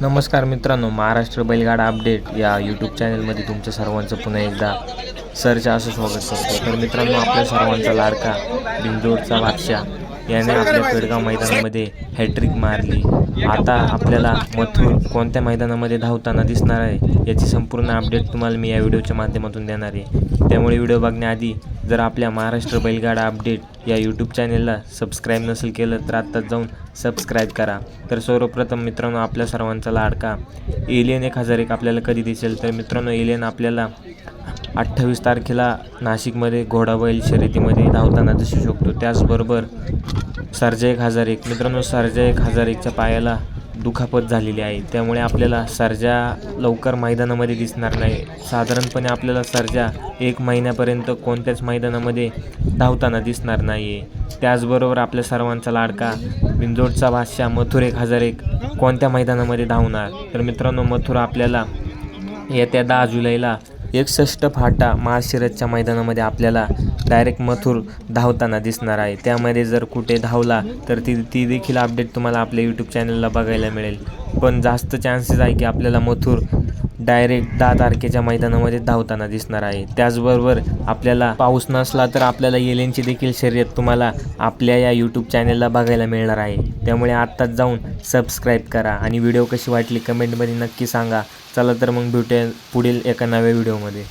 नमस्कार मित्रांनो, महाराष्ट्र बैलगाडा अपडेट या यूट्यूब चॅनलमध्ये तुमच्या सर्वांचं पुन्हा एकदा सरचं असं स्वागत करतो. तर मित्रांनो, आपल्या सर्वांचा लाडका बिंजोडचा बादशाह याने आपल्या पेडगाव मैदानामध्ये हॅट्रिक मारली. आता आपल्याला मथुर कोणत्या मैदानामध्ये धावताना दिसणार आहे याची संपूर्ण अपडेट तुम्हाला मी या व्हिडिओच्या माध्यमातून देणार आहे. त्यामुळे व्हिडिओ बघण्याआधी जर आपल्या महाराष्ट्र बैलगाडा अपडेट या यूट्यूब चॅनलला सबस्क्राईब नसेल केलं तर आत्ताच जाऊन सबस्क्राईब करा. तर सर्वप्रथम मित्रांनो, आपल्या सर्वांचा लाडका एलियन 1001 आपल्याला कधी दिसेल? तर मित्रांनो, एलियन आपल्याला 28 तारखेला नाशिकमध्ये घोडाबैल शर्यतीमध्ये धावताना दिसू शकतो. त्याचबरोबर सर्जा 1001 मित्रांनो, सर्जा 1001च्या पायाला दुखापत झालेली आहे, त्यामुळे आपल्याला सर्जा लवकर मैदानामध्ये दिसणार नाही. साधारणपणे आपल्याला सर्जा 1 महिन्यापर्यंत कोणत्याच मैदानामध्ये धावताना दिसणार नाही आहे. त्याचबरोबर आपल्या सर्वांचा लाडका बिंजोडचा बादशाह मथुर 1001 कोणत्या मैदानामध्ये धावणार? तर मित्रांनो, मथुर आपल्याला येत्या 10 जुलैला 61 फाटा महाशिरतच्या मैदानामध्ये आपल्याला डायरेक्ट मथुर धावताना दिसणार आहे. त्यामध्ये जर कुठे धावला तर ती देखील अपडेट तुम्हाला आपल्या यूट्यूब चॅनलला बघायला मिळेल. पण जास्त चान्सेस आहे की आपल्याला मथुर डायरेक्ट 10 तारखेच्या मैदानामध्ये धावताना दिसणार आहे. त्याचबरोबर आपल्याला पाऊस नसला तर आपल्याला एलियनची देखील शर्यत तुम्हाला आपल्या या यूट्यूब चॅनलला बघायला मिळणार आहे. त्यामुळे आत्ताच जाऊन सबस्क्राईब करा आणि व्हिडिओ कशी वाटली कमेंटमध्ये नक्की सांगा. चला तर मग भेटूया पुढील एका नव्या व्हिडिओमध्ये.